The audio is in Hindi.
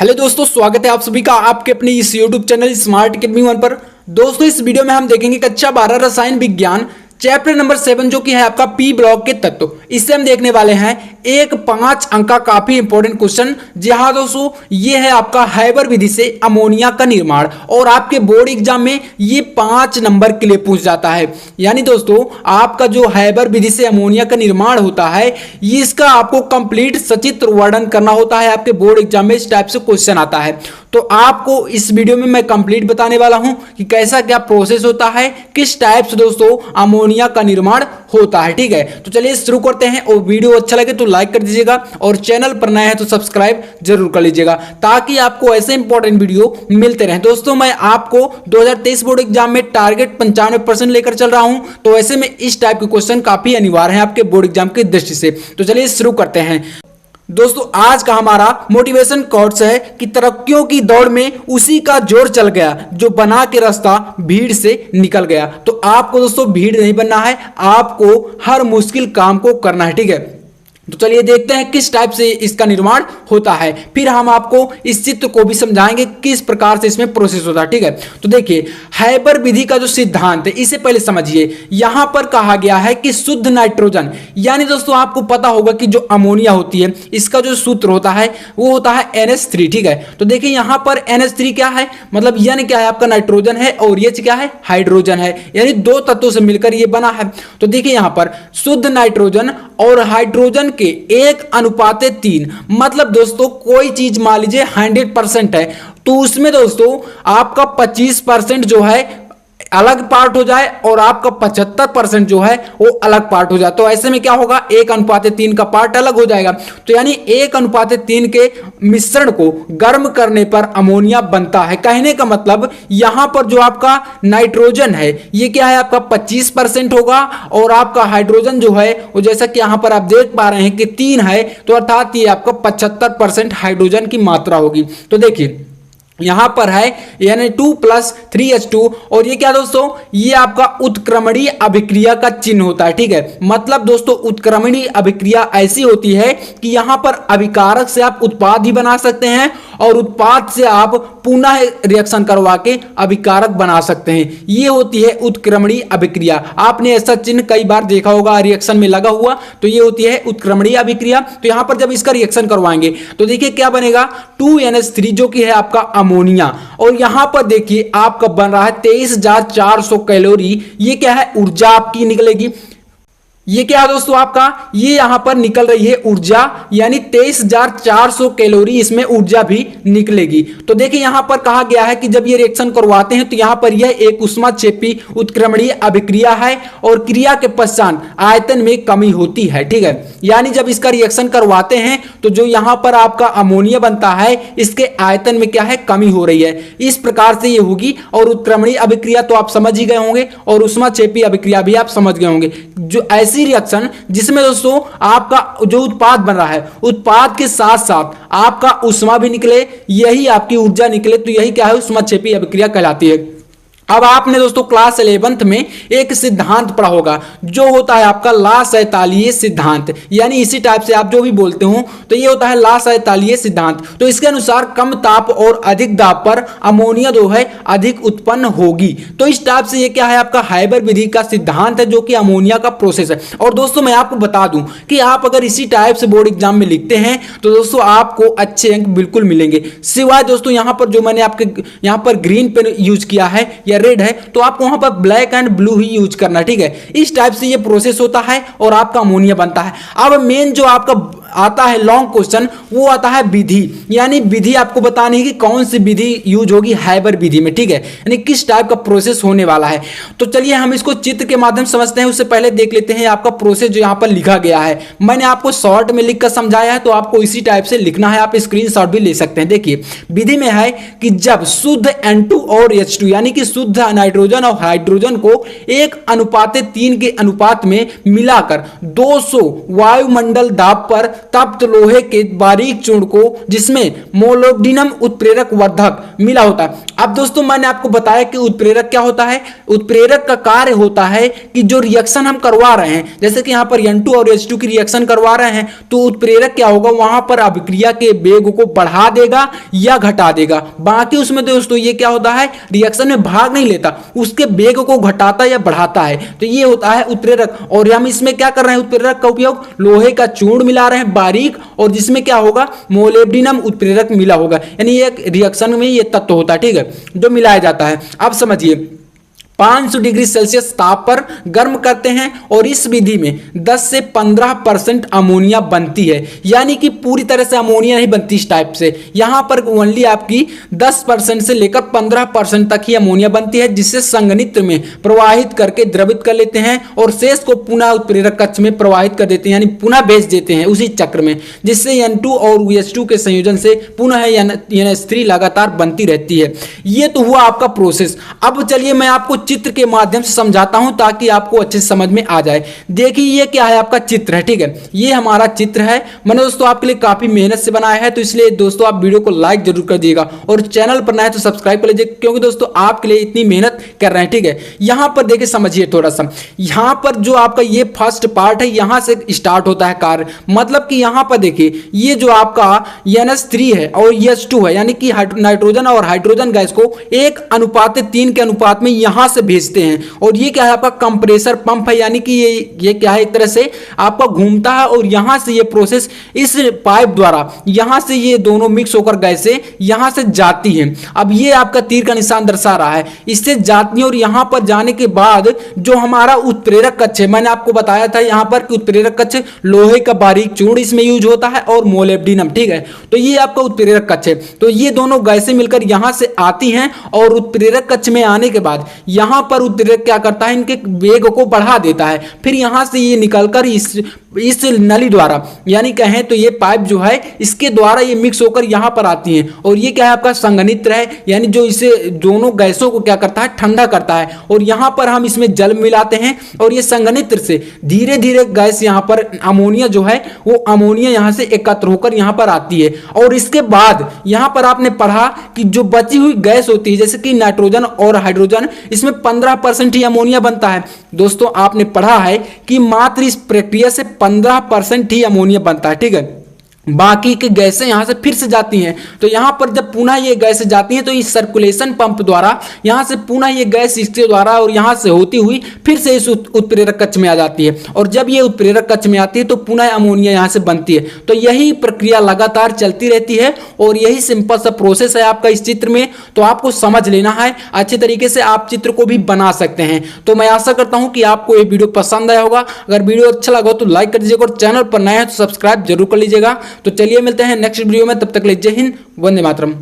हेलो दोस्तों, स्वागत है आप सभी का आपके अपने इस YouTube चैनल स्मार्ट अकेडमी 1 पर। दोस्तों, इस वीडियो में हम देखेंगे कक्षा 12 रसायन विज्ञान चैप्टर नंबर 7 जो कि है आपका पी ब्लॉक के तत्व। इससे हम देखने वाले हैं एक 5 अंक का काफी इंपॉर्टेंट क्वेश्चन। जी हाँ दोस्तों, ये है आपका हैबर विधि से अमोनिया का निर्माण और आपके बोर्ड एग्जाम में ये 5 नंबर के लिए पूछ जाता है। यानी दोस्तों, आपका जो हैबर विधि से अमोनिया का निर्माण होता है इसका आपको कंप्लीट सचित्र वर्णन करना होता है। आपके बोर्ड एग्जाम में इस टाइप से क्वेश्चन आता है, तो आपको इस वीडियो में मैं कंप्लीट बताने वाला हूं कि कैसा क्या प्रोसेस होता है, किस टाइप से दोस्तों अमोनिया का निर्माण होता है। ठीक है, तो चलिए शुरू करते हैं। और वीडियो अच्छा लगे तो लाइक कर दीजिएगा और चैनल पर नए हैं तो सब्सक्राइब जरूर कर लीजिएगा ताकि आपको ऐसे इंपॉर्टेंट वीडियो मिलते रहें। दोस्तों, मैं आपको 2023 बोर्ड एग्जाम में टारगेट 95% लेकर चल रहा हूं, तो ऐसे में इस टाइप के क्वेश्चन काफी अनिवार्य है आपके बोर्ड एग्जाम की दृष्टि से। तो चलिए शुरू करते हैं। दोस्तों, आज का हमारा मोटिवेशन कोट्स है कि तरक्कियों की दौड़ में उसी का जोर चल गया जो बना के रास्ता भीड़ से निकल गया। तो आपको दोस्तों भीड़ नहीं बनना है, आपको हर मुश्किल काम को करना है। ठीक है, तो चलिए देखते हैं किस टाइप से इसका निर्माण होता है, फिर हम आपको इस चित्र को भी समझाएंगे किस प्रकार से इसमें प्रोसेस होता है। ठीक है, तो देखिए हैबर विधि का जो सिद्धांत है इसे पहले समझिए। यहां पर कहा गया है कि शुद्ध नाइट्रोजन, यानी दोस्तों आपको पता होगा कि जो अमोनिया होती है इसका जो सूत्र होता है वो होता है NH3। ठीक है, तो देखिए यहां पर NH3 क्या है, मतलब N क्या है आपका नाइट्रोजन है और H क्या है हाइड्रोजन है, यानी दो तत्वों से मिलकर ये बना है। तो देखिए यहां पर शुद्ध नाइट्रोजन और हाइड्रोजन के 1:3, मतलब दोस्तों कोई चीज मान लीजिए 100% है तो उसमें दोस्तों आपका 25% जो है अलग पार्ट हो जाए और आपका 75% जो है वो अलग पार्ट हो जाए। तो ऐसे में क्या होगा, 1:3 का पार्ट अलग हो जाएगा। तो यानी 1:3 के मिश्रण को गर्म करने पर अमोनिया बनता है। कहने का मतलब यहां पर जो आपका नाइट्रोजन है ये क्या है आपका 25% होगा और आपका हाइड्रोजन जो है वो जैसा कि यहां पर आप देख पा रहे हैं कि 3 है, तो अर्थात ये आपका 75% हाइड्रोजन की मात्रा होगी। तो देखिए यहां पर है Na2+3H2 और ये क्या दोस्तों, ये आपका उत्क्रमणीय अभिक्रिया का चिन्ह होता है। ठीक है, मतलब दोस्तों उत्क्रमणीय अभिक्रिया ऐसी होती है कि यहां पर अभिकारक से आप उत्पाद भी बना सकते हैं और उत्पाद से आप पुनः रिएक्शन करवा के अभिकारक बना सकते हैं। ये होती है उत्क्रमणीय अभिक्रिया। आपने ऐसा चिन्ह कई बार देखा होगा रिएक्शन में लगा हुआ, तो ये होती है उत्क्रमणीय अभिक्रिया। तो यहां पर जब इसका रिएक्शन करवाएंगे तो देखिए क्या बनेगा, 2NH3 जो कि है आपका अमोनिया, और यहां पर देखिए आपका बन रहा है 23,400 कैलोरी। ये क्या है, ऊर्जा आपकी निकलेगी। ये क्या है दोस्तों आपका, ये यहां पर निकल रही है ऊर्जा, यानी 23,400 कैलोरी इसमें ऊर्जा भी निकलेगी। तो देखिए यहां पर कहा गया है कि जब ये रिएक्शन करवाते हैं तो यहां पर यह एक उष्माक्षेपी उत्क्रमणीय अभिक्रिया है और क्रिया के पश्चात आयतन में कमी होती है। ठीक है, यानी जब इसका रिएक्शन करवाते हैं तो जो यहां पर आपका अमोनिया बनता है इसके आयतन में क्या है, कमी हो रही है। इस प्रकार से ये होगी। और उत्क्रमणीय अभिक्रिया तो आप समझ ही गए होंगे और उष्माक्षेपी अभिक्रिया भी आप समझ गए होंगे। जो ऐसी रिएक्शन जिसमें दोस्तों आपका जो उत्पाद बन रहा है उत्पाद के साथ साथ आपका उष्मा भी निकले, यही आपकी ऊर्जा निकले, तो यही क्या है, उष्माक्षेपी अभिक्रिया कहलाती है। अब आपने दोस्तों क्लास 11th में एक सिद्धांत पढ़ा होगा जो होता है आपका लासैतालीय सिद्धांत, यानी इसी टाइप से आप जो भी बोलते हो तो ये होता है लासैतालीय सिद्धांत। तो इसके अनुसार कम ताप और अधिक दाब पर अमोनिया जो है अधिक उत्पन्न होगी। तो इस टाइप से ये क्या है आपका हैबर विधि का सिद्धांत है जो कि अमोनिया का प्रोसेस है। और दोस्तों मैं आपको बता दूं कि आप अगर इसी टाइप से बोर्ड एग्जाम में लिखते हैं तो दोस्तों आपको अच्छे अंक बिल्कुल मिलेंगे। सिवाय दोस्तों यहां पर जो मैंने आपके यहां पर ग्रीन पेन यूज किया है या रेड है तो आपको वहां पर black and blue he use करना। ठीक है, इस टाइप से ये प्रोसेस होता है और आपका अमोनिया बनता है। अब मेन जो आपका आता है लॉन्ग क्वेश्चन वो आता है विधि, यानी विधि आपको बतानी है कि कौन सी विधि यूज होगी हैबर विधि में। ठीक है, यानी किस टाइप का प्रोसेस होने वाला है। तो चलिए हम इसको चित्र के माध्यम से समझते हैं। उससे पहले देख लेते हैं आपका प्रोसेस जो यहाँ पर लिखा गया है। मैंने आपको शॉर्ट में लिखकर समझाया है तो आपको इसी टाइप से लिखना है, आप स्क्रीनशॉट भी ले सकते हैं। देखिए विधि में है कि जब शुद्ध N2 और H2 यानी कि शुद्ध नाइट्रोजन और हाइड्रोजन को 1:3 के अनुपात में मिलाकर 200 वायुमंडल दाब पर तप्त लोहे के बारीक चूर्ण को जिसमें मोलिब्डेनम उत्प्रेरक वर्धक मिला होता है अब दोस्तों मैंने आपको बताया कि उत्प्रेरक क्या होता है। उत्प्रेरक का कार्य होता है कि जो रिएक्शन हम करवा रहे हैं, जैसे कि यहां पर N2 और H2 की रिएक्शन करवा रहे हैं, तो उत्प्रेरक क्या होगा, वहां पर अभिक्रिया के वेग को बढ़ा देगा या घटा देगा। बाकी उसमें दोस्तों ये क्या होता है, रिएक्शन में भाग नहीं लेता, उसके वेग को घटाता या बढ़ाता है। तो ये होता है उत्प्रेरक। और हम इसमें क्या कर रहे हैं, उत्प्रेरक का उपयोग लोहे का चूर्ण मिला रहे हैं बारीक, और जिसमें क्या होगा, मोलिब्डेनम उत्प्रेरक मिला होगा, यानी एक रिएक्शन में ये तत्व होता है, ठीक है, जो मिलाया जाता है। अब समझिए, 500 डिग्री सेल्सियस ताप पर गर्म करते हैं और इस विधि में 10 से 15% अमोनिया बनती है, यानी कि पूरी तरह से अमोनिया नहीं बनती इस टाइप से। यहां पर ओनली आपकी 10% से लेकर 15% तक ही अमोनिया बनती है, जिसे संघनित्र में प्रवाहित करके द्रवित कर लेते हैं और शेष को पुनः उत्प्रेरक कक्ष में प्रवाहित कर देते हैं, यानी पुनः भेज देते हैं उसी चक्र में, जिससे N2 और OH2 के संयोजन से पुनः NH3 लगातार बनती रहती है। ये तो हुआ आपका प्रोसेस। अब चलिए मैं आपको चित्र के माध्यम से समझाता हूं ताकि आपको अच्छे से समझ में आ जाए। देखिए ये क्या है, आपका चित्र है, ठीक है, ये हमारा चित्र है। मैंने दोस्तों आपके लिए काफी मेहनत से बनाया है, तो इसलिए दोस्तों आप वीडियो को लाइक जरूर कर दिएगा और चैनल पर नए तो सब्सक्राइब कर लीजिए, क्योंकि दोस्तों आपके लिए इतनी मेहनत कर रहे हैं, ठीक है। यहां पर देखिए, समझिए थोड़ा सा, यहां पर जो आपका ये फर्स्ट पार्ट है, यहां से स्टार्ट होता है कार्य। मतलब कि यहां पर देखिए, ये जो आपका NH3 है और H2 है, यानी कि नाइट्रोजन और हाइड्रोजन गैस को 1:3 के अनुपात में यहां से भेजते हैं। और ये क्या है, आपका कंप्रेसर पंप है, यानी कि ये क्या है, एक तरह से आपका घूमता है और यहां से ये प्रोसेस इस पाइप द्वारा यहां से ये दोनों मिक्स होकर गैसें यहां से जाती हैं। अब ये आपका तीर का निशान दर्शा रहा है, इससे जाती है और यहां पर जाने के बाद जो हमारा उत्प्रेरक कक्ष है, मैंने आपको बताया था यहां पर कि उत्प्रेरक कक्ष लोहे का बारीक चूर्ण इसमें यूज होता है और मोलिब्डेनम, ठीक है। तो ये आपका उत्प्रेरक कक्ष है। तो ये दोनों गैसें मिलकर यहां से आती हैं और उत्प्रेरक कक्ष में आने के बाद यहां पर उत्प्रेरक क्या करता है, इनके वेग को बढ़ा देता है। फिर यहां से ये निकलकर इस नली द्वारा, यानी कहें तो ये पाइप जो है इसके द्वारा ये मिक्स होकर यहां पर आती है। और ये क्या है, आपका संघनित्र है, यानी जो इसे दोनों गैसों को क्या करता है, ठंडा करता है। और यहां पर हम इसमें जल मिलाते हैं और ये संघनित्र से धीरे धीरे गैस यहां पर अमोनिया जो है वो अमोनिया यहां से एकत्र होकर यहां पर आती है। और इसके बाद यहां पर आपने पढ़ा कि जो बची हुई गैस होती है, जैसे कि नाइट्रोजन और हाइड्रोजन, इसमें 15% ही अमोनिया बनता है। दोस्तों आपने पढ़ा है कि मात्र इस प्रक्रिया से 15% ही अमोनिया बनता है, ठीक है। बाकी की गैसें यहां से फिर से जाती हैं। तो यहां पर जब पुनः ये गैसें जाती हैं तो इस सर्कुलेशन पंप द्वारा यहां से पुनः ये गैस इसके द्वारा और यहां से होती हुई फिर से इस उत्प्रेरक कक्ष में आ जाती है। और जब ये उत्प्रेरक कक्ष में आती है तो पुनः अमोनिया यहां से बनती है। तो यही प्रक्रिया लगातार चलती रहती है और यही सिंपल सा प्रोसेस है आपका इस चित्र में। तो आपको समझ लेना है, अच्छे तरीके से आप चित्र को भी बना सकते हैं। तो मैं आशा करता हूं कि आपको ये वीडियो पसंद आया होगा। अगर वीडियो अच्छा लगा तो लाइक कर दीजिएगा और चैनल पर नए हैं तो सब्सक्राइब जरूर कर लीजिएगा। तो चलिए मिलते हैं नेक्स्ट वीडियो में, तब तक के लिए जय हिंद, वंदे मातरम।